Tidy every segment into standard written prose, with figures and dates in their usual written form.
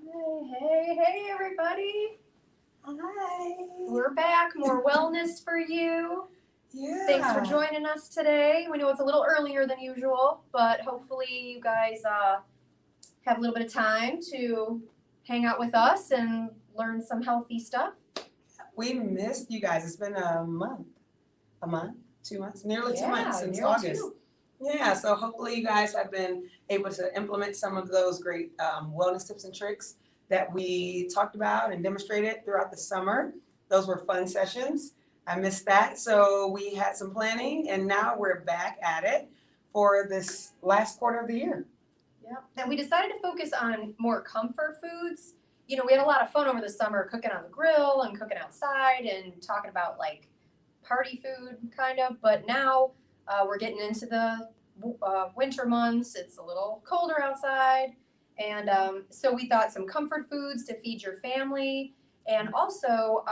Hey, everybody. Hi. We're back. More wellness for you. Yeah. Thanks for joining us today. We know it's a little earlier than usual, but hopefully you guys have a little bit of time to hang out with us and learn some healthy stuff. We missed you guys. It's been a month, 2 months, nearly 2 months since nearly August. two. Yeah, so hopefully you guys have been able to implement some of those great wellness tips and tricks that we talked about and demonstrated throughout the summer. Those were fun sessions. I missed that. So we had some planning and now we're back at it for this last quarter of the year. Yeah. And we decided to focus on more comfort foods. You know, we had a lot of fun over the summer cooking on the grill and cooking outside and talking about like party food kind of. But now we're getting into the winter months. It's a little colder outside. And so we thought some comfort foods to feed your family. And also,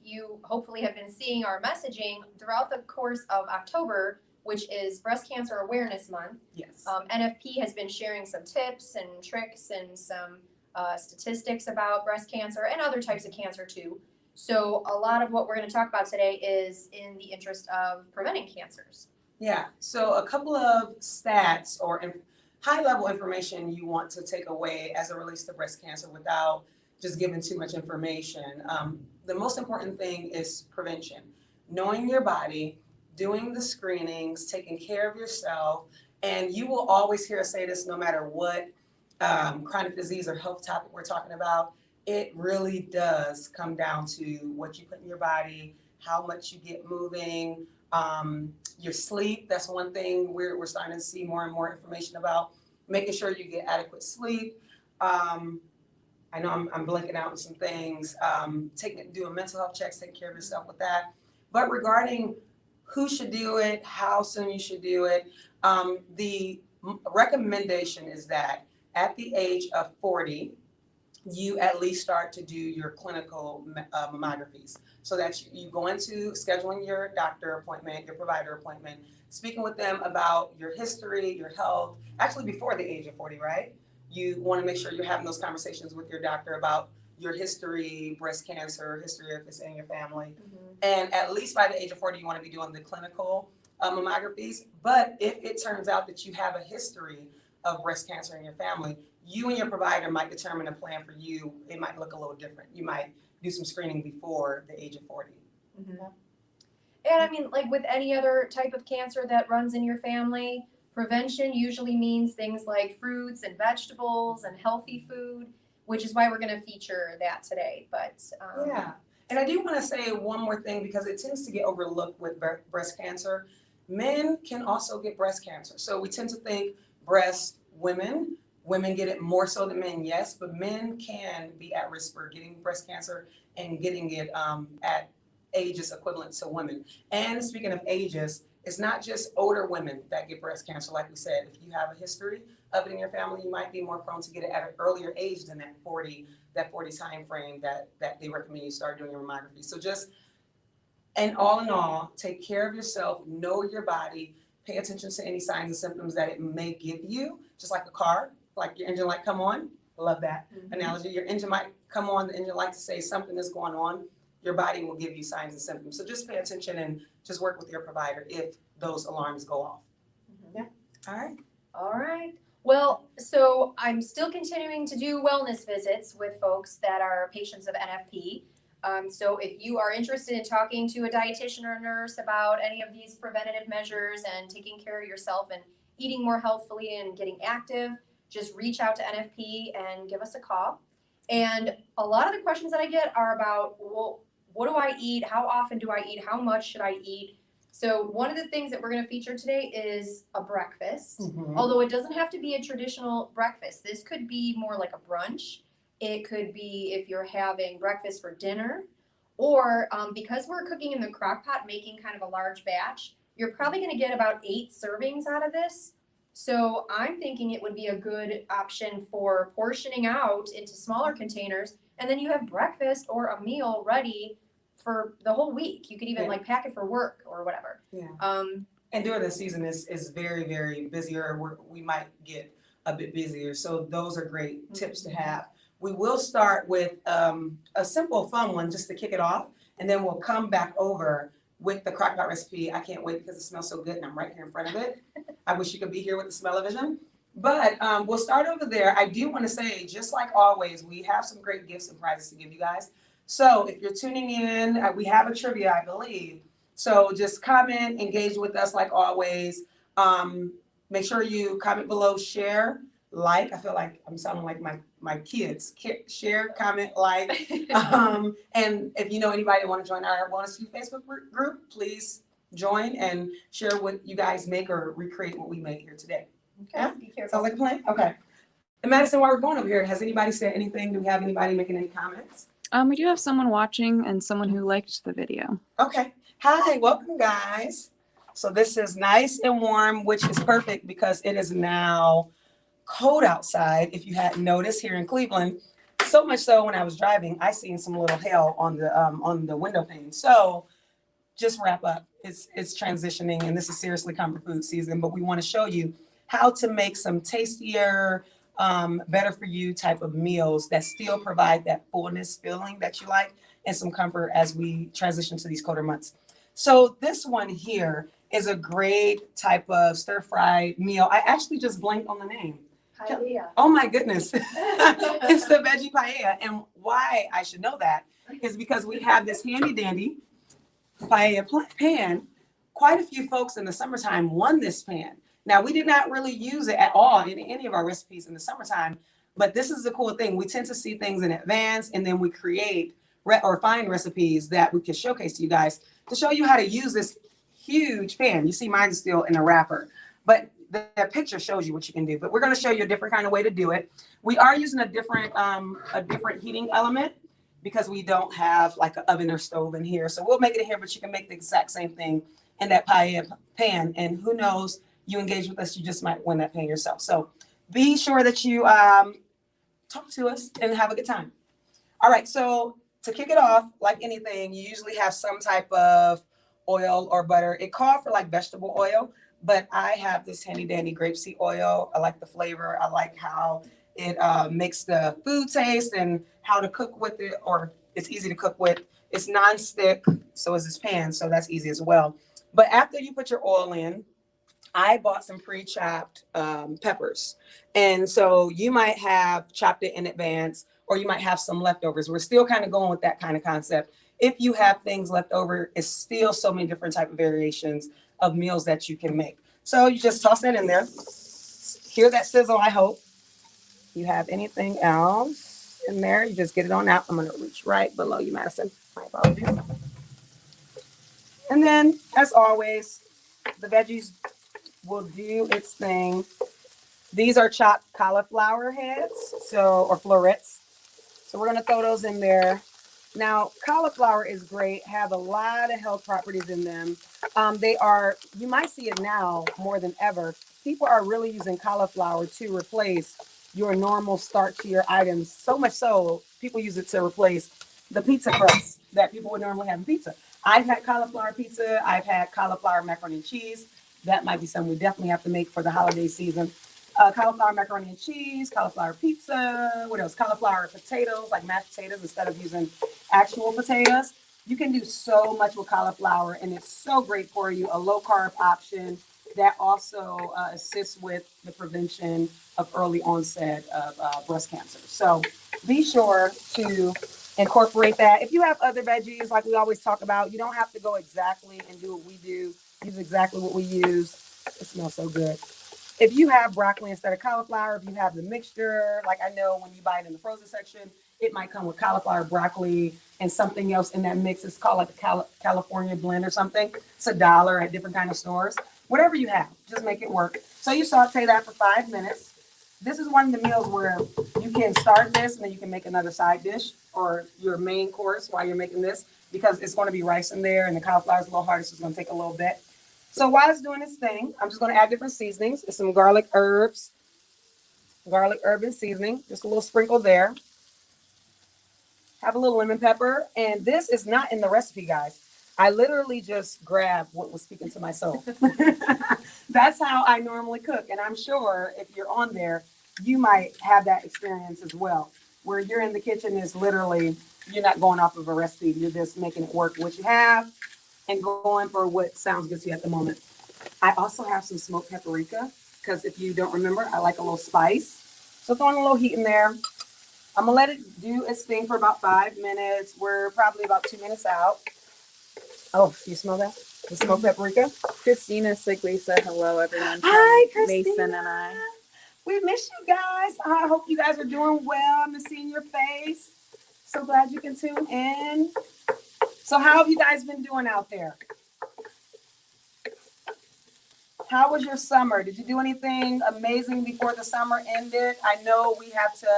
you hopefully have been seeing our messaging throughout the course of October, which is Breast Cancer Awareness Month. Yes. NFP has been sharing some tips and tricks and some statistics about breast cancer and other types of cancer too. So a lot of what we're going to talk about today is in the interest of preventing cancers. Yeah, so a couple of stats or high-level information you want to take away as it relates to breast cancer without just giving too much information. The most important thing is prevention, knowing your body, doing the screenings, taking care of yourself, and you will always hear us say this no matter what chronic disease or health topic we're talking about. It really does come down to what you put in your body, how much you get moving, your sleep. That's one thing we're starting to see more and more information about, making sure you get adequate sleep. I know I'm blanking out on some things, doing mental health checks, taking care of yourself with that. But regarding who should do it, how soon you should do it, the recommendation is that at the age of 40, you at least start to do your clinical mammographies so that you go into scheduling your doctor appointment, your provider appointment, speaking with them about your history, your health, actually before the age of 40, right? You want to make sure you're having those conversations with your doctor about your history, breast cancer, history if it's in your family. Mm-hmm. And at least by the age of 40, you want to be doing the clinical mammographies. But if it turns out that you have a history of breast cancer in your family, you and your provider might determine a plan for you. It might look a little different. You might do some screening before the age of 40. Mm-hmm. And I mean, like with any other type of cancer that runs in your family, prevention usually means things like fruits and vegetables and healthy food, which is why we're going to feature that today. But yeah. And I do want to say one more thing because it tends to get overlooked with breast cancer. Men can also get breast cancer. So we tend to think breast women get it more so than men, yes, but men can be at risk for getting breast cancer and getting it at ages equivalent to women. And speaking of ages, it's not just older women that get breast cancer. Like we said, if you have a history of it in your family, you might be more prone to get it at an earlier age than that 40 time frame that they recommend you start doing your mammography. So just, and all in all, take care of yourself, know your body, pay attention to any signs and symptoms that it may give you, just like a car. Like your engine light come on, love that analogy. Your engine might come on, the engine light to say something is going on. Your body will give you signs and symptoms. So just pay attention and just work with your provider if those alarms go off. Mm-hmm. Yeah. All right. All right. Well, so I'm still continuing to do wellness visits with folks that are patients of NFP. So if you are interested in talking to a dietitian or a nurse about any of these preventative measures and taking care of yourself and eating more healthfully and getting active, just reach out to NFP and give us a call. And a lot of the questions that I get are about, well, what do I eat? How often do I eat? How much should I eat? So one of the things that we're going to feature today is a breakfast, although it doesn't have to be a traditional breakfast. This could be more like a brunch. It could be if you're having breakfast for dinner, or because we're cooking in the crock pot, making kind of a large batch, you're probably going to get about 8 servings out of this. So I'm thinking it would be a good option for portioning out into smaller containers, and then you have breakfast or a meal ready for the whole week. You could even like pack it for work or whatever. Yeah. And during the season is very, very busier. We might get a bit busier. So those are great tips to have. We will start with a simple fun one just to kick it off, and then we'll come back over with the crockpot recipe. I can't wait because it smells so good and I'm right here in front of it. I wish you could be here with the smell-o-vision. But we'll start over there. I do want to say, just like always, we have some great gifts and prizes to give you guys. So if you're tuning in, we have a trivia, I believe. So just comment, engage with us like always. Make sure you comment below, share, like. I feel like I'm sounding like my kids. Share, comment, like. And if you know anybody that want to join our Wellness Food Facebook group, please join and share what you guys make or recreate what we made here today. Okay, Yeah? be careful. Sounds like a plan? Okay. And Madison, while we're going over here, has anybody said anything? Do we have anybody making any comments? We do have someone watching and someone who liked the video. Okay. Hi, welcome guys. So this is nice and warm, which is perfect because it is now cold outside. If you hadn't noticed here in Cleveland, so much so when I was driving, I seen some little hail on the window pane. So just wrap up. It's transitioning, and this is seriously comfort food season, but we want to show you how to make some tastier, better for you type of meals that still provide that fullness feeling that you like and some comfort as we transition to these colder months. So this one here is a great type of stir-fried meal. I actually just blanked on the name. Paella. Oh my goodness. It's the Veggie Paella. And why I should know that is because we have this handy dandy paella pan. Quite a few folks in the summertime won this pan. Now, we did not really use it at all in any of our recipes in the summertime, but this is the cool thing. We tend to see things in advance, and then we create or find recipes that we can showcase to you guys to show you how to use this huge pan. You see mine is still in a wrapper, but the picture shows you what you can do. But we're going to show you a different kind of way to do it. We are using a different heating element because we don't have like an oven or stove in here. So we'll make it in here, but you can make the exact same thing in that paella pan. And who knows, you engage with us, you just might win that pan yourself. So be sure that you talk to us and have a good time. All right, so to kick it off, like anything, you usually have some type of oil or butter. It called for like vegetable oil, but I have this handy dandy grapeseed oil. I like the flavor. I like how it makes the food taste and how to cook with it, or it's easy to cook with. It's non-stick, so is this pan, so that's easy as well. But after you put your oil in, I bought some pre-chopped peppers. And so you might have chopped it in advance, or you might have some leftovers. We're still kind of going with that kind of concept. If you have things left over, it's still so many different type of variations of meals that you can make. So you just toss that in there. Hear that sizzle, I hope. You have anything else in there, you just get it on out. I'm going to reach right below you, Madison. My apologies. And then, as always, the veggies will do its thing. These are chopped cauliflower heads, or florets. So we're going to throw those in there. Now, cauliflower is great, have a lot of health properties in them. You might see it now more than ever. People are really using cauliflower to replace your normal starchier items. So much so, people use it to replace the pizza crust that people would normally have in pizza. I've had cauliflower pizza. I've had cauliflower macaroni and cheese. That might be something we definitely have to make for the holiday season. Cauliflower macaroni and cheese, cauliflower pizza, what else? Cauliflower potatoes, like mashed potatoes instead of using actual potatoes. You can do so much with cauliflower, and it's so great for you, a low-carb option that also assists with the prevention of early onset of breast cancer. So be sure to incorporate that. If you have other veggies, like we always talk about, you don't have to go exactly and do what we do. Use exactly what we use. It smells so good. If you have broccoli instead of cauliflower, if you have the mixture, like I know when you buy it in the frozen section, it might come with cauliflower, broccoli, and something else in that mix. It's called like a California blend or something. It's $1 at different kind of stores. Whatever you have, just make it work. So you saute that for 5 minutes. This is one of the meals where you can start this and then you can make another side dish or your main course while you're making this, because it's going to be rice in there and the cauliflower is a little harder, so it's going to take a little bit. So while it's doing its thing, I'm just going to add different seasonings. It's some garlic herb and seasoning, just a little sprinkle there. Have a little lemon pepper. And this is not in the recipe, guys. I literally just grabbed what was speaking to my soul. That's how I normally cook. And I'm sure if you're on there, you might have that experience as well. where you're in the kitchen is literally, you're not going off of a recipe. You're just making it work what you have and going for what sounds good to you at the moment. I also have some smoked paprika because if you don't remember, I like a little spice. So throwing a little heat in there. I'm gonna let it do its thing for about 5 minutes. We're probably about 2 minutes out. Oh, you smell that? The smoked paprika? Christina Sigley said hello, everyone. From Hi, Christina. Mason and I. We miss you guys. I hope you guys are doing well. I'm seeing your face. So glad you can tune in. So how have you guys been doing out there? How was your summer? Did you do anything amazing before the summer ended? I know we have to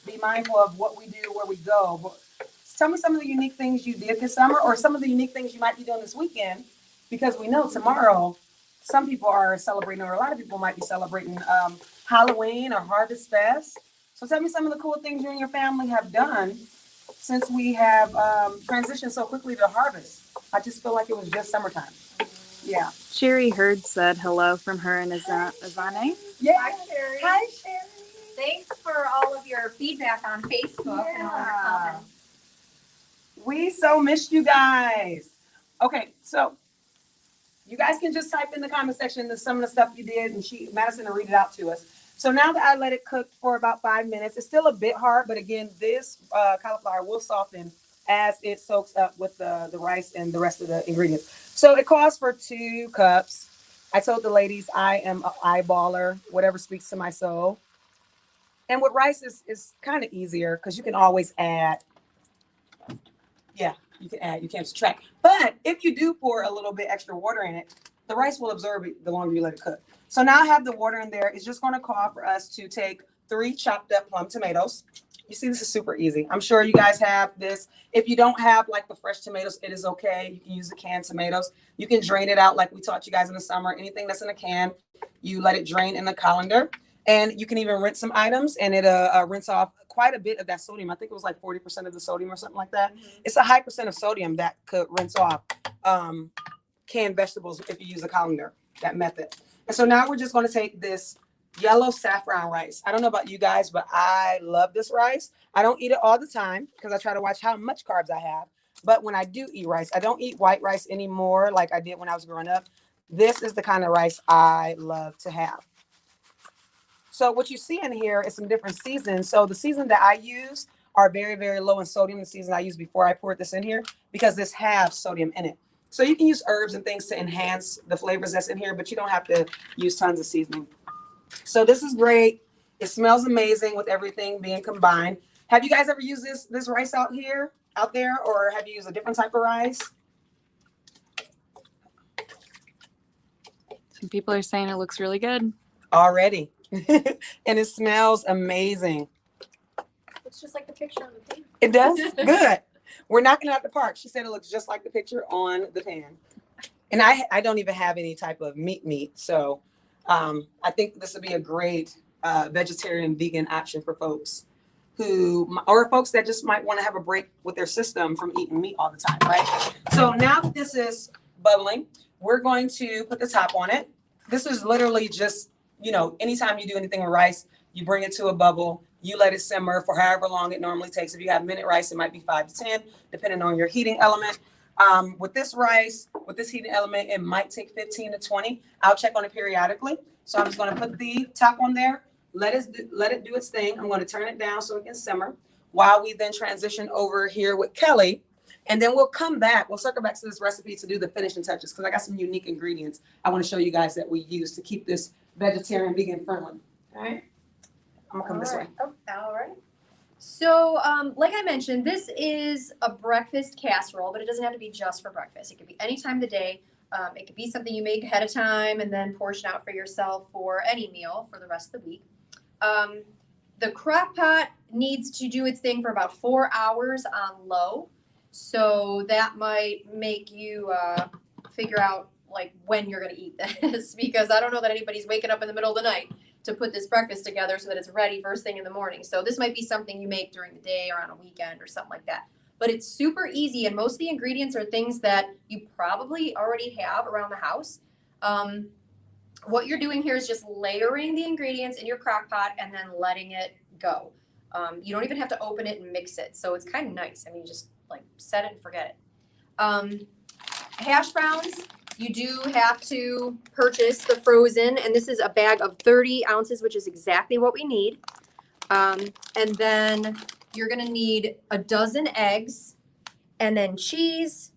be mindful of what we do, where we go, but tell me some of the unique things you did this summer or some of the unique things you might be doing this weekend, because we know tomorrow some people are celebrating, or a lot of people might be celebrating Halloween or Harvest Fest. So tell me some of the cool things you and your family have done since we have transitioned so quickly to harvest. I just feel like it was just summertime. Yeah. Sherry Hurd said hello from her and Azane. Yeah. Hi, Sherry. Hi, Sherry. Thanks for all of your feedback on Facebook and all your comments. We so missed you guys. Okay, so you guys can just type in the comment section some of the stuff you did, and Madison will read it out to us. So now that I let it cook for about 5 minutes, it's still a bit hard, but again, this cauliflower will soften as it soaks up with the rice and the rest of the ingredients. So it calls for 2 cups. I told the ladies I am an eyeballer, whatever speaks to my soul. And with rice is kind of easier because you can always add. Yeah, you can add, you can't subtract. But if you do pour a little bit extra water in it, the rice will absorb it the longer you let it cook. So now I have the water in there. It's just going to call for us to take 3 chopped up plum tomatoes. You see, this is super easy. I'm sure you guys have this. If you don't have like the fresh tomatoes, it is okay. You can use the canned tomatoes. You can drain it out like we taught you guys in the summer. Anything that's in a can, you let it drain in the colander. And you can even rinse some items and it'll rinse off quite a bit of that sodium. I think it was like 40% of the sodium or something like that. Mm-hmm. It's a high percent of sodium that could rinse off canned vegetables if you use a colander, that method. And so now we're just going to take this yellow saffron rice. I don't know about you guys, but I love this rice. I don't eat it all the time because I try to watch how much carbs I have. But when I do eat rice, I don't eat white rice anymore like I did when I was growing up. This is the kind of rice I love to have. So what you see in here is some different seasons. So the season that I use are very, very low in sodium. The season I used before I poured this in here, because this has sodium in it. So you can use herbs and things to enhance the flavors that's in here, but you don't have to use tons of seasoning. So this is great. It smells amazing with everything being combined. Have you guys ever used this rice out there, or have you used a different type of rice? Some people are saying it looks really good. Already. And it smells amazing. It's just like the picture on the pan. It does? Good. We're knocking it out the park. She said it looks just like the picture on the pan. And I don't even have any type of meat. So I think this would be a great vegetarian, vegan option for folks or folks that just might want to have a break with their system from eating meat all the time, right? So now that this is bubbling, we're going to put the top on it. This is literally just, anytime you do anything with rice, you bring it to a bubble, you let it simmer for however long it normally takes. If you have minute rice, it might be 5 to 10, depending on your heating element. With this rice, with this heating element, it might take 15 to 20. I'll check on it periodically. So I'm just going to put the top on there, let it do its thing. I'm going to turn it down so it can simmer while we then transition over here with Kelly. And then we'll come back. We'll circle back to this recipe to do the finishing touches because I got some unique ingredients I want to show you guys that we use to keep this vegetarian, vegan friendly. All right. I'm going to come this way. Oh, all right. So, like I mentioned, this is a breakfast casserole, but it doesn't have to be just for breakfast. It could be any time of the day. It could be something you make ahead of time and then portion out for yourself for any meal for the rest of the week. The crock pot needs to do its thing for about 4 hours on low. So that might make you figure out like when you're going to eat this, because I don't know that anybody's waking up in the middle of the night to put this breakfast together so that it's ready first thing in the morning. So this might be something you make during the day or on a weekend or something like that. But it's super easy, and most of the ingredients are things that you probably already have around the house. What you're doing here is just layering the ingredients in your crock pot and then letting it go. You don't even have to open it and mix it. So it's kind of nice. I mean, just like set it and forget it. Hash browns, you do have to purchase the frozen, and this is a bag of 30 ounces, which is exactly what we need. And then you're gonna need a dozen eggs, and then cheese,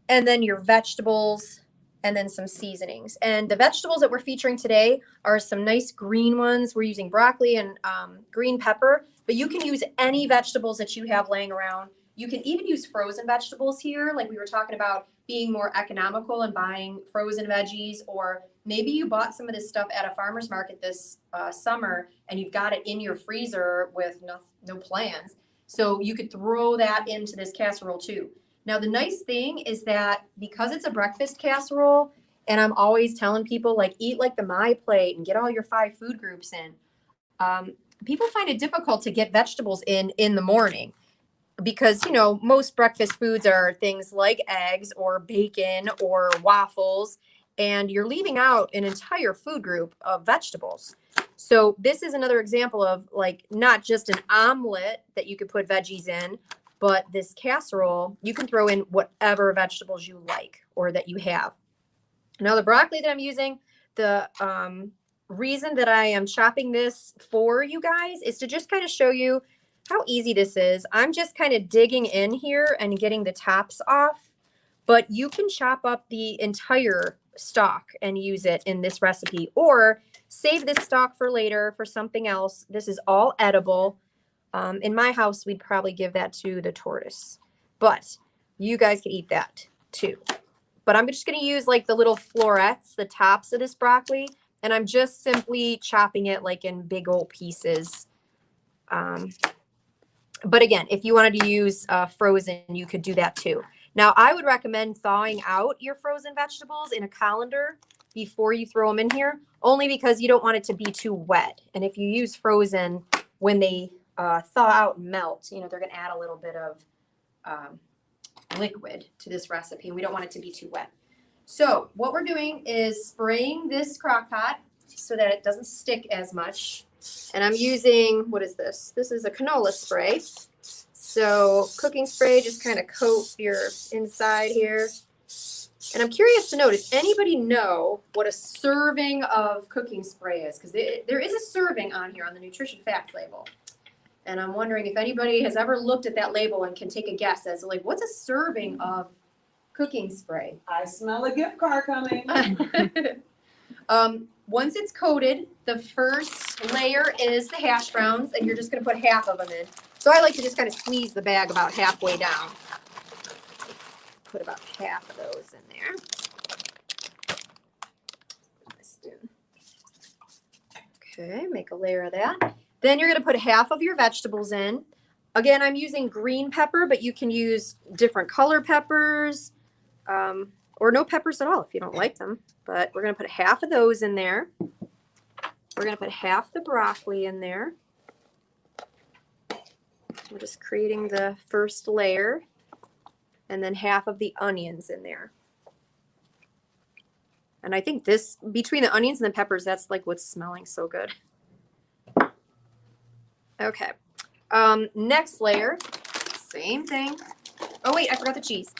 and then your vegetables, and then some seasonings. And the vegetables that we're featuring today are some nice green ones. We're using broccoli and green pepper, but you can use any vegetables that you have laying around. You can even use frozen vegetables here, like we were talking about being more economical and buying frozen veggies, or maybe you bought some of this stuff at a farmer's market this summer and you've got it in your freezer with no plans. So you could throw that into this casserole too. Now, the nice thing is that because it's a breakfast casserole, and I'm always telling people, like, eat like the My Plate and get all your 5 food groups in, people find it difficult to get vegetables in the morning because, you know, most breakfast foods are things like eggs or bacon or waffles, and you're leaving out an entire food group of vegetables. So this is another example of, like, not just an omelet that you could put veggies in, but this casserole, you can throw in whatever vegetables you like or that you have. Now, the broccoli that I'm using, the reason that I am chopping this for you guys is to just kind of show you how easy this is. I'm just kind of digging in here and getting the tops off, but you can chop up the entire stalk and use it in this recipe, or save this stalk for later for something else. This is all edible. In my house, we'd probably give that to the tortoise, but you guys can eat that too. But I'm just going to use like the little florets, the tops of this broccoli, and I'm just simply chopping it like in big old pieces. But again, if you wanted to use frozen, you could do that too. Now, I would recommend thawing out your frozen vegetables in a colander before you throw them in here, only because you don't want it to be too wet. And if you use frozen, when they thaw out and melt, you know, they're going to add a little bit of liquid to this recipe, and we don't want it to be too wet. So what we're doing is spraying this crock pot so that it doesn't stick as much. And I'm using, what is this? This is a canola spray. So cooking spray, just kind of coat your inside here. And I'm curious to know, does anybody know what a serving of cooking spray is? Because there is a serving on here on the nutrition facts label. And I'm wondering if anybody has ever looked at that label and can take a guess as to, like, what's a serving of cooking spray? I smell a gift card coming. Once it's coated, the first layer is the hash browns, and you're just going to put half of them in. So I like to just kind of squeeze the bag about halfway down. Put about half of those in there. Okay, make a layer of that. Then you're going to put half of your vegetables in. Again, I'm using green pepper, but you can use different color peppers, or no peppers at all if you don't like them. But we're going to put half of those in there. We're going to put half the broccoli in there. We're just creating the first layer. And then half of the onions in there. And I think this, between the onions and the peppers, that's like what's smelling so good. Okay. Next layer, same thing. Oh wait, I forgot the cheese.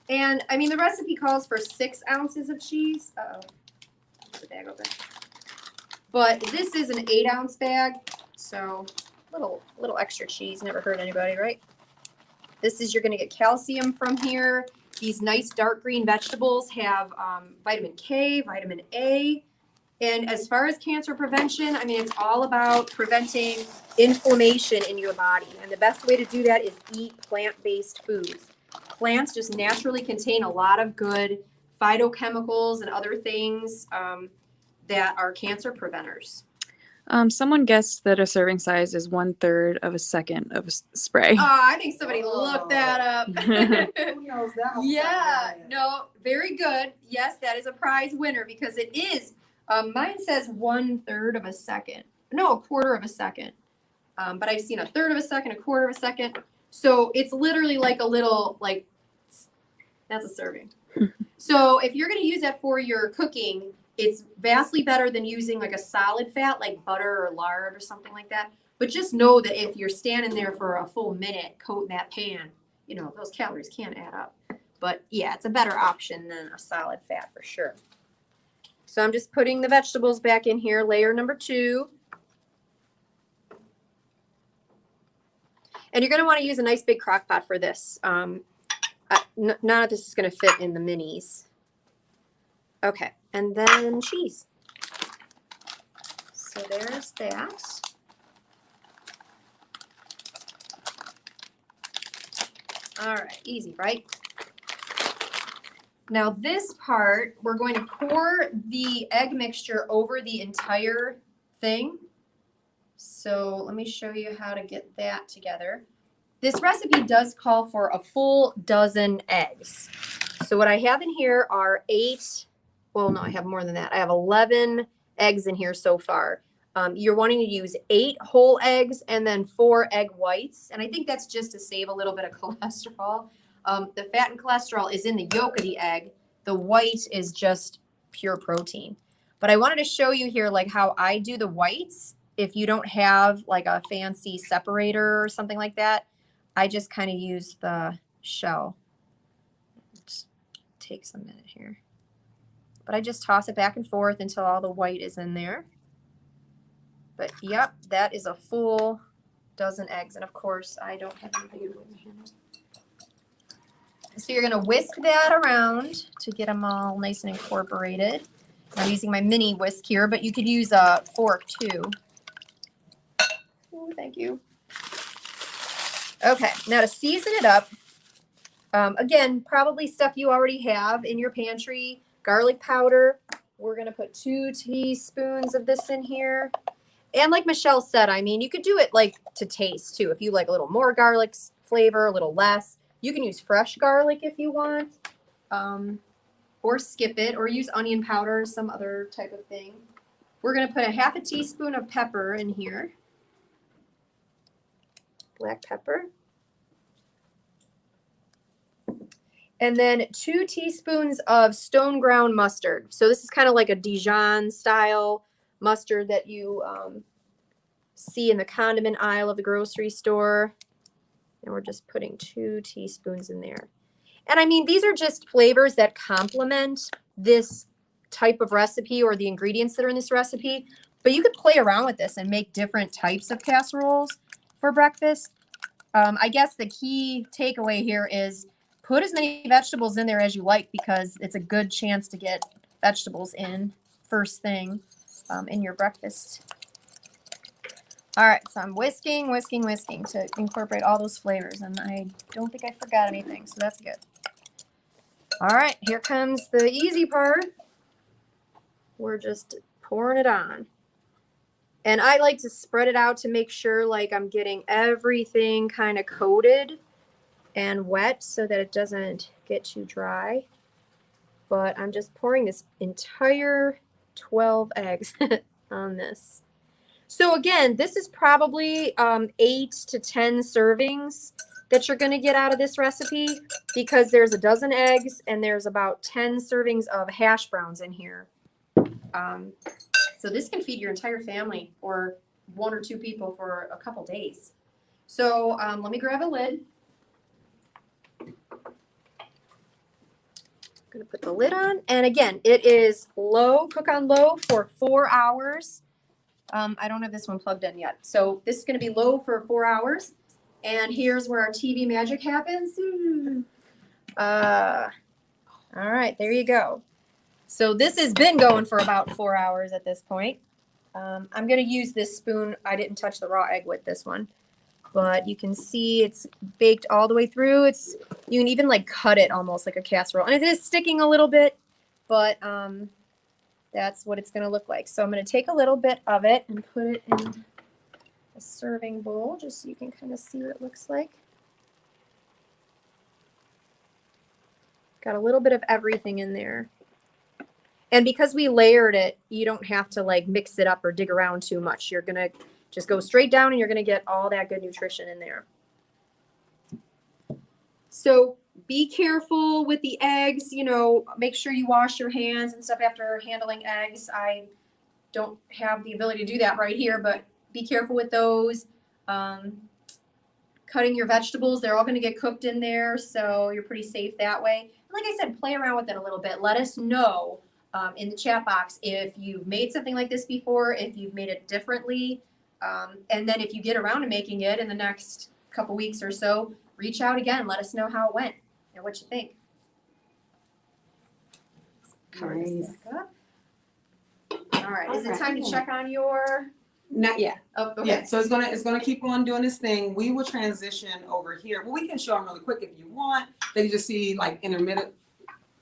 And I mean, the recipe calls for 6 ounces of cheese. Uh-oh, the bag open. But this is an 8-ounce bag, so little extra cheese never hurt anybody, right? This is, you're going to get calcium from here. These nice dark green vegetables have vitamin K, vitamin A. And as far as cancer prevention, I mean, it's all about preventing inflammation in your body. And the best way to do that is eat plant-based foods. Plants just naturally contain a lot of good phytochemicals and other things that are cancer preventers. Someone guessed that a serving size is 1/3 of a second of a spray. I think somebody looked that up. Who knows that? Yeah, no, very good. Yes, that is a prize winner because it is. Mine says 1/3 of a second. No, 1/4 of a second. But I've seen 1/3 of a second, 1/4 of a second. So it's literally like a little, like, that's a serving. So if you're going to use that for your cooking, It's vastly better than using like a solid fat like butter or lard or something like that. But just know that if you're standing there for a full minute coating that pan, you know, those calories can add up. But yeah, it's a better option than a solid fat for sure. So I'm just putting the vegetables back in here, layer number 2. And you're going to want to use a nice big crock pot for this. None of this is going to fit in the minis. Okay, and then cheese. So there's that. All right, easy, right? Now this part, we're going to pour the egg mixture over the entire thing. So let me show you how to get that together. This recipe does call for a full dozen eggs. So what I have in here are 8, well, no, I have more than that. I have 11 eggs in here so far. You're wanting to use 8 whole eggs and then 4 egg whites. And I think that's just to save a little bit of cholesterol. The fat and cholesterol is in the yolk of the egg. The white is just pure protein. But I wanted to show you here like how I do the whites. If you don't have like a fancy separator or something like that, I just kind of use the shell. It takes a minute here. But I just toss it back and forth until all the white is in there. But yep, that is a full dozen eggs. And of course, I don't have anything in my hand. So you're going to whisk that around to get them all nice and incorporated. I'm using my mini whisk here, but you could use a fork too. Oh, thank you. Okay, now to season it up, again, probably stuff you already have in your pantry. Garlic powder. We're going to put 2 teaspoons of this in here. And like Michelle said, I mean, you could do it like to taste too. If you like a little more garlic flavor, a little less. You can use fresh garlic if you want, or skip it, or use onion powder or some other type of thing. We're going to put a 1/2 teaspoon of pepper in here. Black pepper. And then 2 teaspoons of stone ground mustard. So this is kind of like a Dijon style mustard that you see in the condiment aisle of the grocery store. And we're just putting 2 teaspoons in there. And I mean, these are just flavors that complement this type of recipe or the ingredients that are in this recipe. But you could play around with this and make different types of casseroles for breakfast. I guess the key takeaway here is put as many vegetables in there as you like, because it's a good chance to get vegetables in first thing in your breakfast. All right, so I'm whisking to incorporate all those flavors, and I don't think I forgot anything, so that's good. All right, here comes the easy part. We're just pouring it on. And I like to spread it out to make sure like I'm getting everything kind of coated and wet so that it doesn't get too dry. But I'm just pouring this entire 12 eggs on this. So again, this is probably 8 to 10 servings that you're going to get out of this recipe, because there's a dozen eggs and there's about 10 servings of hash browns in here. So this can feed your entire family or 1 or 2 people for a couple days. So let me grab a lid. I'm going to put the lid on. And again, it is low, cook on low for 4 hours. I don't have this one plugged in yet. So this is going to be low for 4 hours. And here's where our TV magic happens. All right, there you go. So this has been going for about 4 hours at this point. I'm going to use this spoon. I didn't touch the raw egg with this one. But you can see it's baked all the way through. You can even like cut it almost like a casserole. And it is sticking a little bit, but that's what it's going to look like. So I'm going to take a little bit of it and put it in a serving bowl just so you can kind of see what it looks like. Got a little bit of everything in there. And because we layered it, you don't have to like mix it up or dig around too much. You're going to just go straight down and you're going to get all that good nutrition in there. So be careful with the eggs, you know, make sure you wash your hands and stuff after handling eggs. I don't have the ability to do that right here, but be careful with those. Cutting your vegetables, they're all going to get cooked in there, so you're pretty safe that way. Like I said, play around with it a little bit. Let us know in the chat box if you've made something like this before, if you've made it differently, and then if you get around to making it in the next couple weeks or so, reach out again. Let us know how it went and what you think. Cover this back up. All right. Is it time to check on your? Not yet. Oh, okay. Yeah, so it's gonna keep on doing this thing. We will transition over here. Well, we can show them really quick if you want. They can just see like intermittent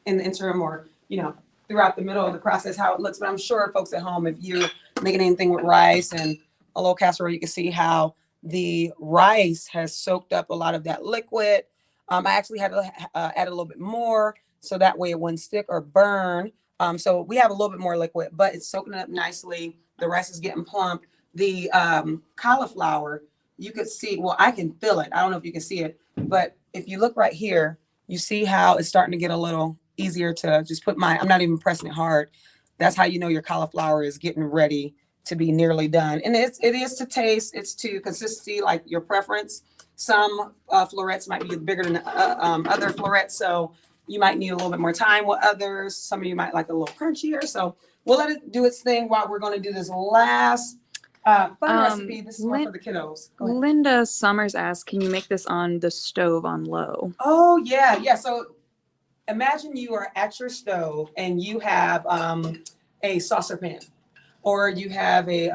in the interim, or you know, throughout the middle of the process how it looks. But I'm sure folks at home, if you're making anything with rice and a little casserole, you can see how the rice has soaked up a lot of that liquid. I actually had to add a little bit more so that way it wouldn't stick or burn. So we have a little bit more liquid, but it's soaking it up nicely. The rice is getting plump. The cauliflower, you could see, well, I can feel it. I don't know if you can see it, but if you look right here, you see how it's starting to get a little easier to just put I'm not even pressing it hard. That's how you know your cauliflower is getting ready to be nearly done. And it is to taste, it's to consistency, like your preference. Some florets might be bigger than other florets, so you might need a little bit more time with others. Some of you might like a little crunchier. So we'll let it do its thing while we're going to do this last fun recipe. This is more for the kiddos. Go ahead. Linda Summers asked, can you make this on the stove on low? Oh, yeah. So imagine you are at your stove and you have a saucer pan, or you have a,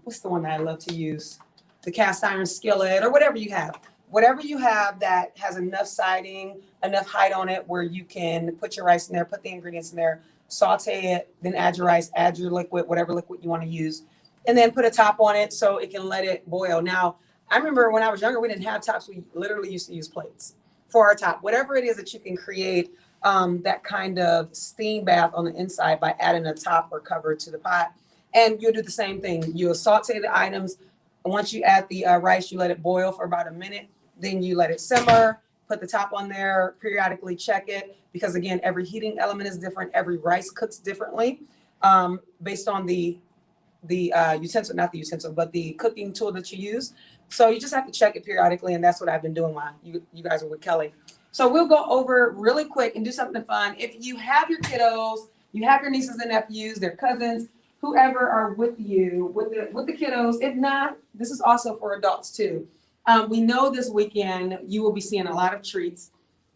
what's the one that I love to use? The cast iron skillet, or whatever you have. Whatever you have that has enough siding, enough height on it where you can put your rice in there, put the ingredients in there, saute it, then add your rice, add your liquid, whatever liquid you want to use, and then put a top on it so it can let it boil. Now, I remember when I was younger, we didn't have tops. We literally used to use plates for our top. Whatever it is that you can create that kind of steam bath on the inside by adding a top or cover to the pot. And you'll do the same thing. You'll saute the items. And once you add the rice, you let it boil for about a minute. Then you let it simmer, put the top on there, periodically check it. Because again, every heating element is different. Every rice cooks differently based on the utensil, not the utensil, but the cooking tool that you use. So you just have to check it periodically. And that's what I've been doing while you guys are with Kelly. So we'll go over really quick and do something fun. If you have your kiddos, you have your nieces and nephews, their cousins, whoever are with you, with the kiddos. If not, this is also for adults too. We know this weekend you will be seeing a lot of treats.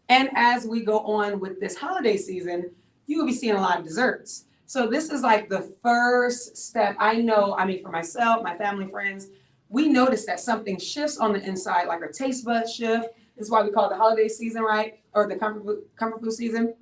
And as we go on with this holiday season, you will be seeing a lot of desserts. So this is like the first step. I mean, for myself, my family, friends, we notice that something shifts on the inside, like our taste buds shift. This is why we call it the holiday season, right? Or the comfort food season.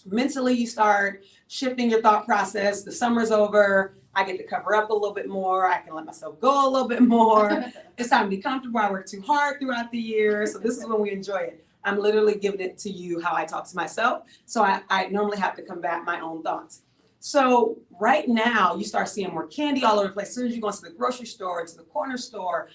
Mentally, you start shifting your thought process. The summer's over. I get to cover up a little bit more. I can let myself go a little bit more. It's time to be comfortable. I work too hard throughout the year. So this is when we enjoy it. I'm literally giving it to you how I talk to myself. So I normally have to combat my own thoughts. So right now, you start seeing more candy all over the place. As soon as you go into the grocery store, to the corner store,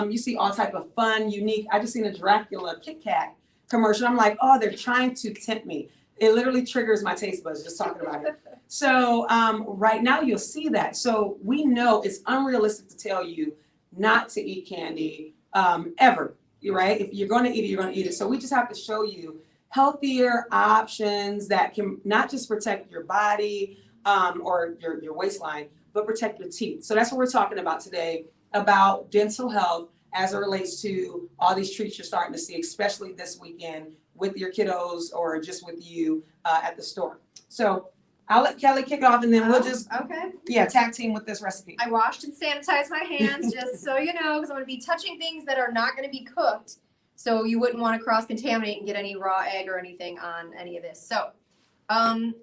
you see all type of fun, unique. I just seen a Dracula Kit Kat commercial. I'm like, oh, they're trying to tempt me. It literally triggers my taste buds just talking about it. So right now you'll see that. So we know it's unrealistic to tell you not to eat candy ever, right? If you're going to eat it, you're going to eat it. So we just have to show you healthier options that can not just protect your body or your waistline, but protect your teeth. So that's what we're talking about today, about dental health as it relates to all these treats you're starting to see, especially this weekend with your kiddos or just with you at the store. So I'll let Kelly kick off and then we'll just tag team with this recipe. I washed and sanitized my hands just so you know, because I'm going to be touching things that are not going to be cooked. So you wouldn't want to cross-contaminate and get any raw egg or anything on any of this. So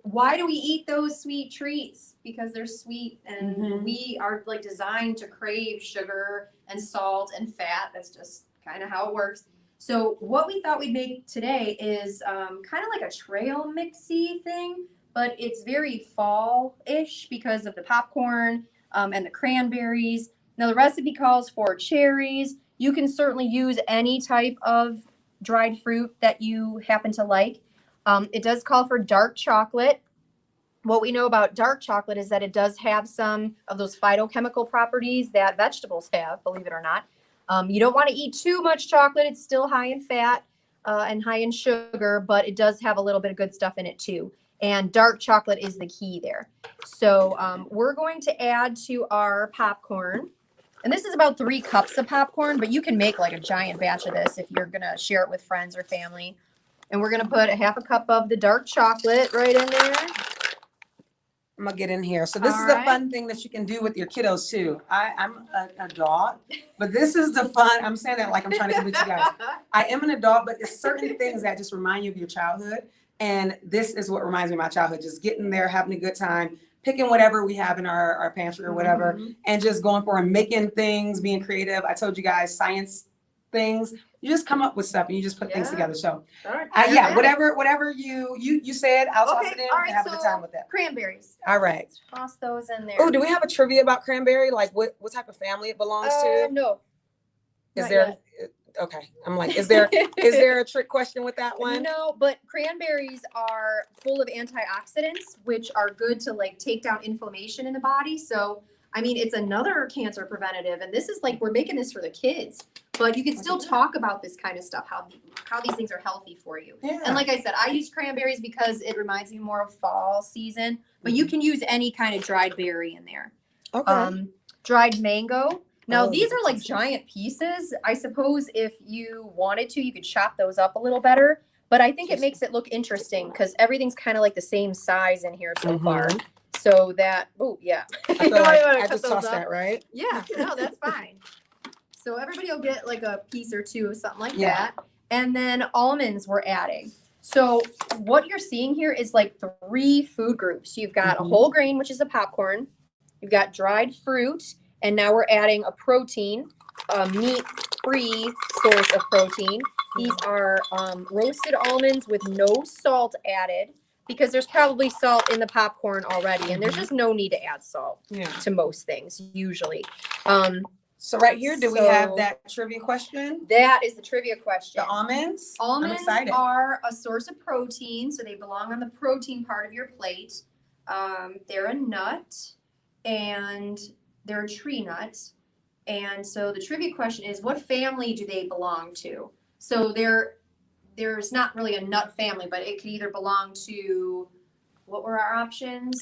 why do we eat those sweet treats? Because they're sweet and we are like designed to crave sugar and salt and fat. That's just kind of how it works. So what we thought we'd make today is kind of like a trail mixy thing, but it's very fall-ish because of the popcorn and the cranberries. Now the recipe calls for cherries. You can certainly use any type of dried fruit that you happen to like. It does call for dark chocolate. What we know about dark chocolate is that it does have some of those phytochemical properties that vegetables have, believe it or not. You don't want to eat too much chocolate. It's still high in fat and high in sugar, but it does have a little bit of good stuff in it too. And dark chocolate is the key there. So we're going to add to our popcorn. And this is about 3 cups of popcorn, but you can make like a giant batch of this if you're going to share it with friends or family. And we're going to put a 1/2 cup of the dark chocolate right in there. I'm gonna get in here. So this is a fun thing that you can do with your kiddos too. I'm an adult, but this is the fun. I'm saying that like I'm trying to convince you guys. I am an adult, but it's certain things that just remind you of your childhood. And this is what reminds me of my childhood. Just getting there, having a good time, picking whatever we have in our pantry or whatever, and just going for and making things, being creative. I told you guys science things. You just come up with stuff and you just put things together. So whatever you said, I'll toss it in and have a good time with that. Cranberries. All right. Toss those in there. Oh, do we have a trivia about cranberry? Like what type of family it belongs to? No. Is there? Okay. I'm like, is there a trick question with that one? No, but cranberries are full of antioxidants, which are good to like take down inflammation in the body. So, I mean, it's another cancer preventative, and this is like, we're making this for the kids, but you can still talk about this kind of stuff, how these things are healthy for you. Yeah. And like I said, I use cranberries because it reminds me more of fall season, but you can use any kind of dried berry in there. Okay. Dried mango. Now, these are like giant pieces. I suppose if you wanted to, you could chop those up a little better, but I think it makes it look interesting because everything's kind of like the same size in here so far. So that, I just tossed that, right? Yeah, no, that's fine. So everybody will get like a piece or two of something like that. And then almonds we're adding. So what you're seeing here is like 3 food groups. You've got a whole grain, which is the popcorn. You've got dried fruit. And now we're adding a protein, a meat-free source of protein. These are roasted almonds with no salt added because there's probably salt in the popcorn already. And there's just no need to add salt to most things, usually. So right here, do we have that trivia question? That is the trivia question. The almonds? Almonds are a source of protein, so they belong on the protein part of your plate. They're a nut, and they're a tree nut. And so the trivia question is, what family do they belong to? So there's not really a nut family, but it could either belong to, what were our options?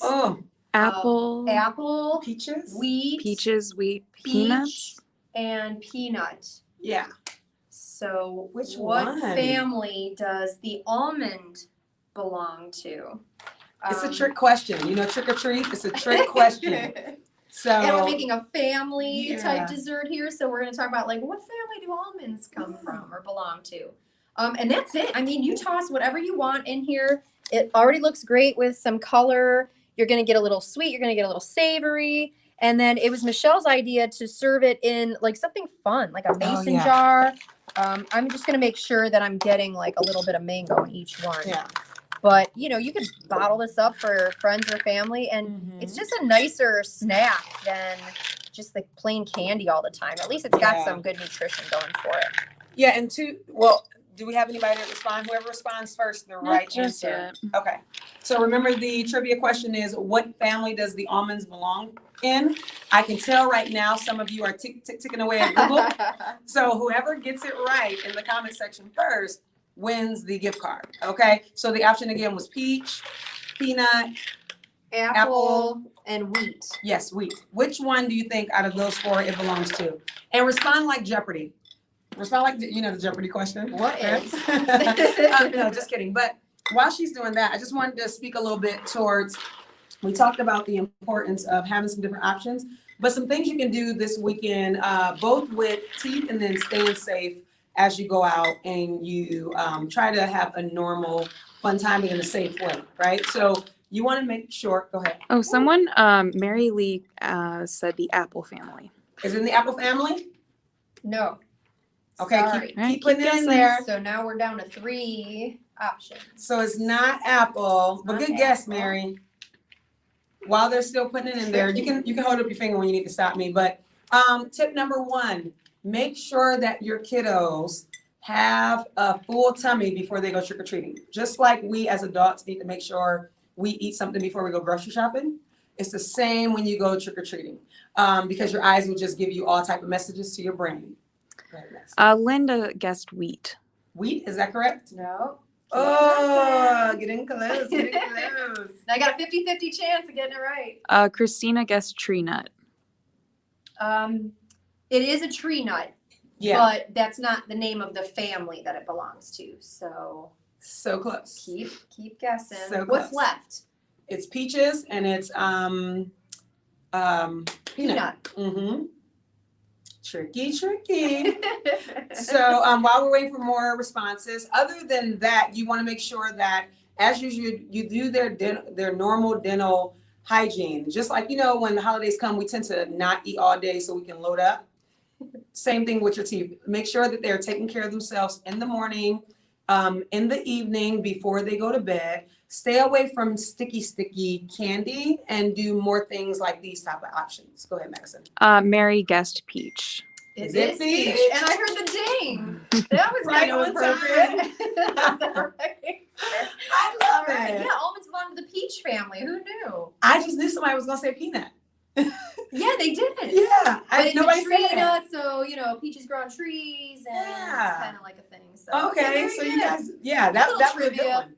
Apple, peaches, wheat, peanuts, and peanut. Yeah. So what family does the almond belong to? It's a trick question. You know, trick or treat. It's a trick question. So, and we're making a family type dessert here. So we're going to talk about like, what family do almonds come from or belong to? And that's it. I mean, you toss whatever you want in here. It already looks great with some color. You're going to get a little sweet. You're going to get a little savory. And then it was Michelle's idea to serve it in like something fun, like a mason jar. I'm just going to make sure that I'm getting like a little bit of mango in each one. Yeah. But, you know, you could bottle this up for friends or family, and it's just a nicer snack than just the plain candy all the time. At least it's got some good nutrition going for it. Yeah, and do we have anybody that respond? Whoever responds first, the right answer. Okay. So remember, the trivia question is, what family does the almonds belong in? I can tell right now some of you are ticking away at Google. So whoever gets it right in the comment section first wins the gift card. Okay. So the option again was peach, peanut, apple, and wheat. Yes, wheat. Which one do you think out of those 4 it belongs to? And respond like Jeopardy. Respond like, you know, the Jeopardy question. What is? No, just kidding. But while she's doing that, I just wanted to speak a little bit towards, we talked about the importance of having some different options, but some things you can do this weekend, both with teeth and then staying safe as you go out and you try to have a normal, fun time but in a safe way, right? So you want to make sure, go ahead. Oh, someone, Mary Lee said the Apple family. Is it in the Apple family? No. Okay, keep putting it in there. So now we're down to 3 options. So it's not Apple, but good guess, Mary. While they're still putting it in there, you can hold up your finger when you need to stop me. But tip number 1, make sure that your kiddos have a full tummy before they go trick-or-treating. Just like we as adults need to make sure we eat something before we go grocery shopping, it's the same when you go trick-or-treating, because your eyes will just give you all type of messages to your brain. Go ahead, Max. Linda guessed wheat. Wheat, is that correct? No. Oh, getting close, getting close. I got a 50-50 chance of getting it right. Christina guessed tree nut. It is a tree nut, Yeah, but that's not the name of the family that it belongs to. So so close. keep guessing. So What's close. left? It's peaches and it's peanut. Mm-hmm. Tricky. So while we're waiting for more responses, other than that, you want to make sure that as usual you do their normal dental hygiene. Just like, when the holidays come, we tend to not eat all day so we can load up. Same thing with your teeth. Make sure that they're taking care of themselves in the morning, in the evening, before they go to bed. Stay away from sticky candy and do more things like these type of options. Go ahead, Madison. Mary guessed peach. Is It it is peach? peach, and I heard the ding. That was Right kind of on time. appropriate. Right. I All love right. it. Yeah, almonds belong to the peach family. Who knew? I just knew somebody was gonna say peanut. Yeah, they did. Yeah, But it's nobody a tree said that. nut, so peaches grow on trees, and Yeah. it's kind of like a thing. So Okay, so you guys, yeah, Little that was a good trivia. one.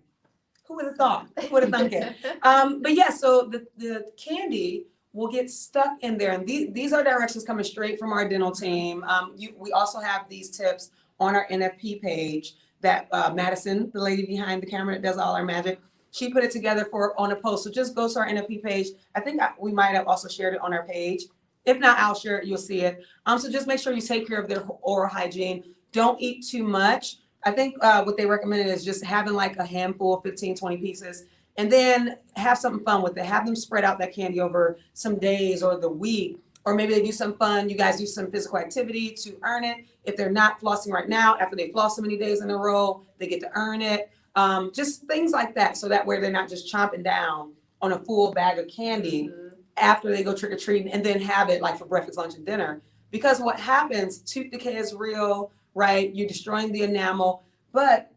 Who would have thought? Who would have thunk it? But yeah, so the candy will get stuck in there, and these are directions coming straight from our dental team. We also have these tips on our NFP page that Madison, the lady behind the camera that does all our magic, she put it together on a post. So just go to our NFP page. I think we might have also shared it on our page. If not, I'll share it. You'll see it. So just make sure you take care of their oral hygiene. Don't eat too much. I think what they recommended is just having like a handful, 15, 20 pieces, and then have something fun with it. Have them spread out that candy over some days or the week, or maybe they do some fun. You guys do some physical activity to earn it. If they're not flossing right now, after they floss so many days in a row, they get to earn it. Just things like that. So that way they're not just chomping down on a full bag of candy after they go trick-or-treating and then have it like for breakfast, lunch, and dinner. Because what happens, tooth decay is real, right? You're destroying the enamel. But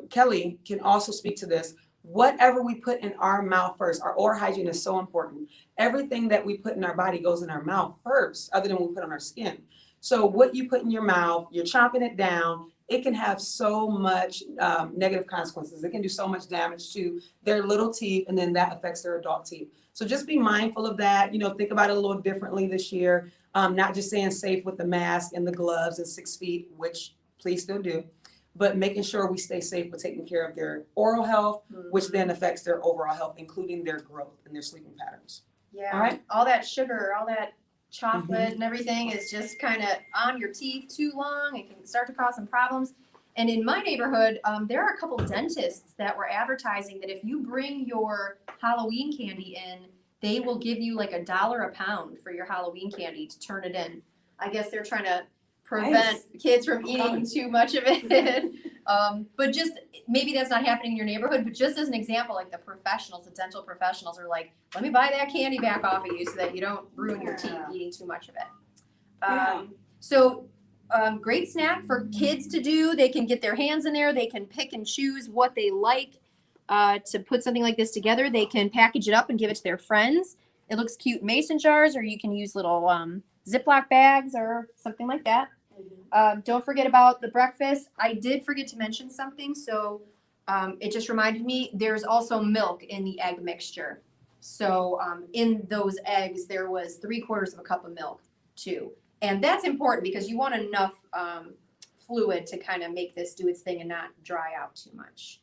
Kelly can also speak to this. Whatever we put in our mouth first, our oral hygiene is so important. Everything that we put in our body goes in our mouth first, other than what we put on our skin. So what you put in your mouth, you're chomping it down. It can have so much negative consequences. It can do so much damage to their little teeth, and then that affects their adult teeth. So just be mindful of that. Think about it a little differently this year. Not just saying safe with the mask and the gloves and 6 feet, which please still do, but making sure we stay safe with taking care of their oral health, which then affects their overall health, including their growth and their sleeping patterns. Yeah. All right. All that sugar, all that chocolate and everything is just kind of on your teeth too long. It can start to cause some problems. And in my neighborhood, there are a couple dentists that were advertising that if you bring your Halloween candy in, they will give you like $1 a pound for your Halloween candy to turn it in. I guess they're trying to prevent kids from eating too much of it. But just maybe that's not happening in your neighborhood, but just as an example, like the dental professionals are like, let me buy that candy back off of you so that you don't ruin your teeth eating too much of it. So great snack for kids to do. They can get their hands in there. They can pick and choose what they like to put something like this together. They can package it up and give it to their friends. It looks cute in mason jars, or you can use little Ziploc bags or something like that. Don't forget about the breakfast. I did forget to mention something, so it just reminded me, there's also milk in the egg mixture. So in those eggs, there was 3/4 cup of milk too. And that's important because you want enough fluid to kind of make this do its thing and not dry out too much.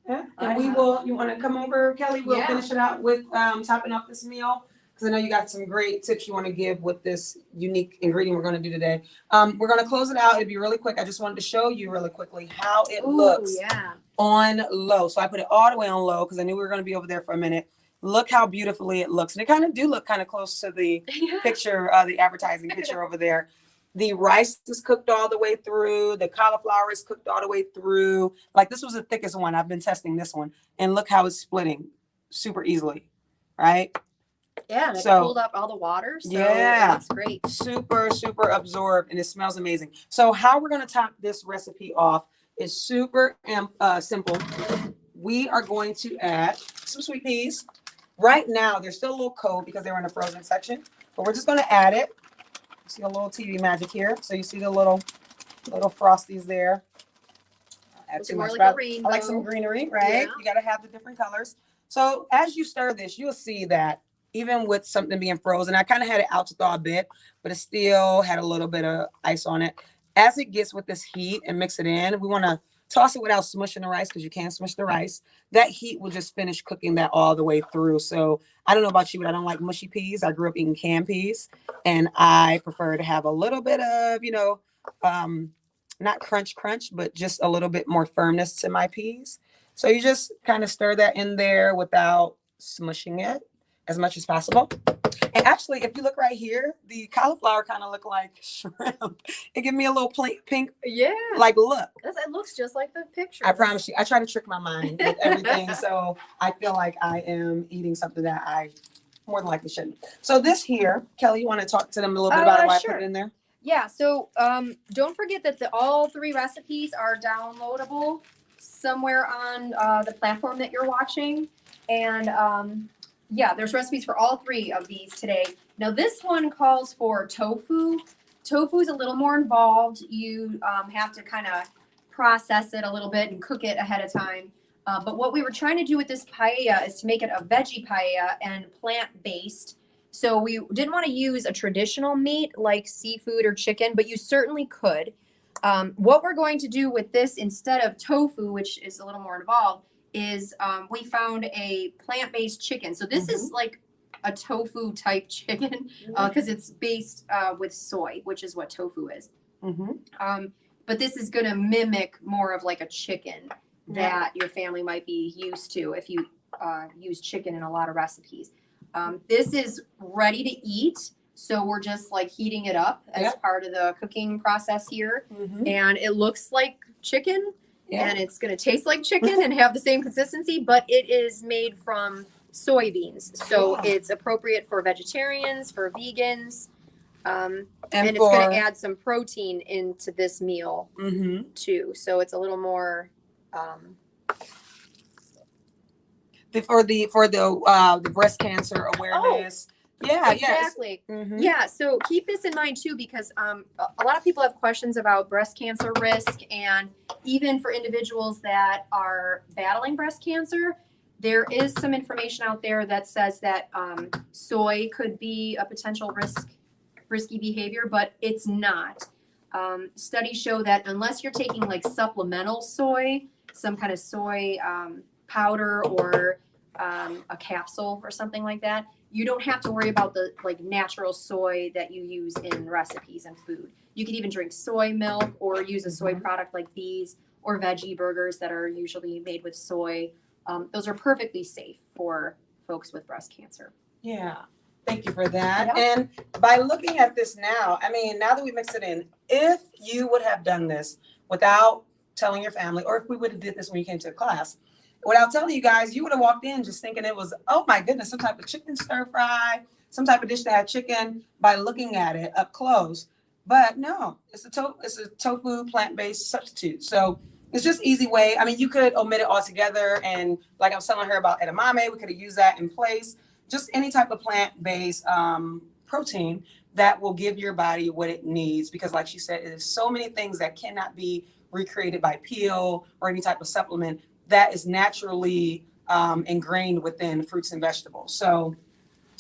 Yeah, and you want to come over, Kelly? We'll finish it out with topping off this meal. Because I know you got some great tips you want to give with this unique ingredient we're going to do today. We're going to close it out. It'll be really quick. I just wanted to show you really quickly how it looks on low. So I put it all the way on low because I knew we were going to be over there for a minute. Look how beautifully it looks. And it kind of do look kind of close to the picture, the advertising picture over there. The rice is cooked all the way through. The cauliflower is cooked all the way through. Like this was the thickest one. I've been testing this one. And look how it's splitting super easily, right? Yeah, and it So- pulled up all the water, so Yeah. it looks great. Super, super absorbed, and it smells amazing. So how we're gonna top this recipe off is super simple. We are going to add some sweet peas. Right now, they're still a little cold because they were in the frozen section, but we're just gonna add it. See a little TV magic here. So you see the little frosties there. Add Looking too more much, like a but I like some rainbow. greenery, right? Yeah. You gotta have the different colors. So as you stir this, you'll see that even with something being frozen, I kind of had it out to thaw a bit, but it still had a little bit of ice on it. As it gets with this heat and mix it in, we want to toss it without smushing the rice because you can't smush the rice. That heat will just finish cooking that all the way through. So I don't know about you, but I don't like mushy peas. I grew up eating canned peas, and I prefer to have a little bit of, not crunch, but just a little bit more firmness to my peas. So you just kind of stir that in there without smushing it as much as possible. And actually, if you look right here, the cauliflower kind of look like shrimp. It gives me a little pink, Yeah. like look. It looks just like the picture. I promise you, I try to trick my mind with everything. So I feel like I am eating something that I more than likely shouldn't. So this here, Kelly, you want to talk to them a little bit about why Sure. I put it in there? Yeah, so don't forget that all 3 recipes are downloadable somewhere on the platform that you're watching. And yeah, there's recipes for all 3 of these today. Now this one calls for tofu. Tofu is a little more involved. You have to kind of process it a little bit and cook it ahead of time. But what we were trying to do with this paella is to make it a veggie paella and plant-based. So we didn't want to use a traditional meat like seafood or chicken, but you certainly could. What we're going to do with this instead of tofu, which is a little more involved, is we found a plant-based chicken. So this is like a tofu type chicken because it's based with soy, which is what tofu is. But this is going to mimic more of like a chicken that your family might be used to if you use chicken in a lot of recipes. This is ready to eat. So we're just like heating it up as part of the cooking process here. And it looks like chicken and it's going to taste like chicken and have the same consistency, but it is made from soybeans. So it's appropriate for vegetarians, for vegans. And it's going to add some protein into this meal too. So it's a little more, for the breast cancer awareness. Exactly. Yeah. So keep this in mind too, because a lot of people have questions about breast cancer risk, and even for individuals that are battling breast cancer, there is some information out there that says that soy could be a potential risky behavior, but it's not. Studies show that unless you're taking like supplemental soy, some kind of soy powder or a capsule or something like that, you don't have to worry about the like natural soy that you use in recipes and food. You could even drink soy milk or use a soy product like these, or veggie burgers that are usually made with soy. Those are perfectly safe for folks with breast cancer. Yeah. Thank you for that. And by looking at this now, I mean, now that we mix it in, if you would have done this without telling your family, or if we would have did this when you came to the class, without telling you guys, you would have walked in just thinking it was, oh my goodness, some type of chicken stir fry, some type of dish that had chicken by looking at it up close. But no, it's a tofu plant-based substitute. So it's just easy way. I mean, you could omit it altogether. And like I was telling her about edamame, we could have used that in place. Just any type of plant-based protein that will give your body what it needs. Because like she said, there's so many things that cannot be recreated by peel or any type of supplement that is naturally ingrained within fruits and vegetables. So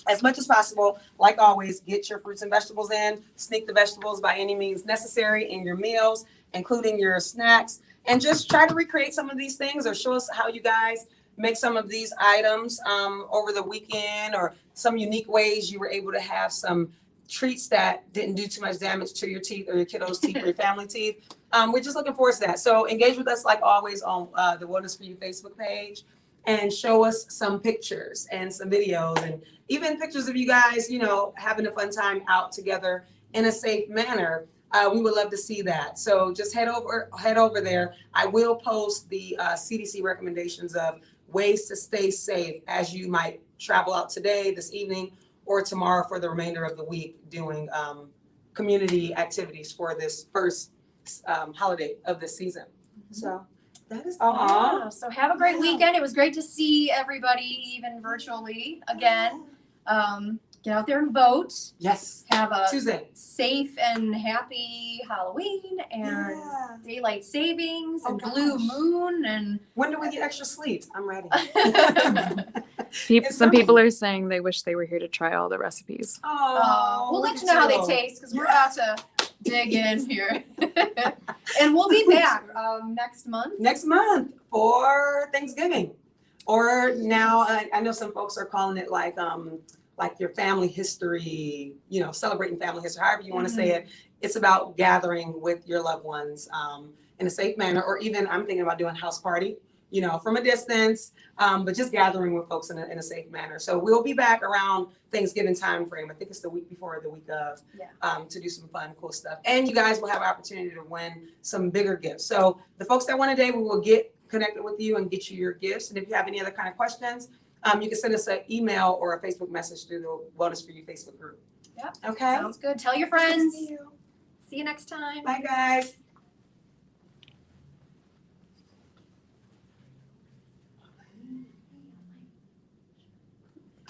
as much as possible, like always, get your fruits and vegetables in, sneak the vegetables by any means necessary in your meals, including your snacks, and just try to recreate some of these things or show us how you guys make some of these items over the weekend, or some unique ways you were able to have some treats that didn't do too much damage to your teeth or your kiddos' teeth or your family teeth. We're just looking forward to that. So engage with us like always on the Wellness for You Facebook page, and show us some pictures and some videos, and even pictures of you guys, having a fun time out together in a safe manner. We would love to see that. So just head over there. I will post the CDC recommendations of ways to stay safe as you might travel out today, this evening, or tomorrow for the remainder of the week doing community activities for this first holiday of the season. So that is all. Yeah, so have a great weekend. It was great to see everybody, even virtually again. Get out there and vote. Yes. Have a Tuesday. safe and happy Halloween and daylight savings and blue gosh. moon and When do we get extra sleep? I'm ready. Some people are saying they wish they were here to try all the recipes. Oh, we'll let you know how they taste because we're about to dig in here. And we'll be back next month. Next month for Thanksgiving. Or now, I know some folks are calling it like your family history, celebrating family history, however you want to say it. It's about gathering with your loved ones in a safe manner, or even I'm thinking about doing house party, from a distance, but just gathering with folks in a safe manner. So we'll be back around Thanksgiving time frame. I think it's the week before or the week of, to do some fun, cool stuff. And you guys will have an opportunity to win some bigger gifts. So the folks that won today, we will get connected with you and get you your gifts. And if you have any other kind of questions, you can send us an email or a Facebook message through the Wellness for You Facebook group. Yep. Okay. Sounds good. Tell your friends. See you. See you next time. Bye, guys.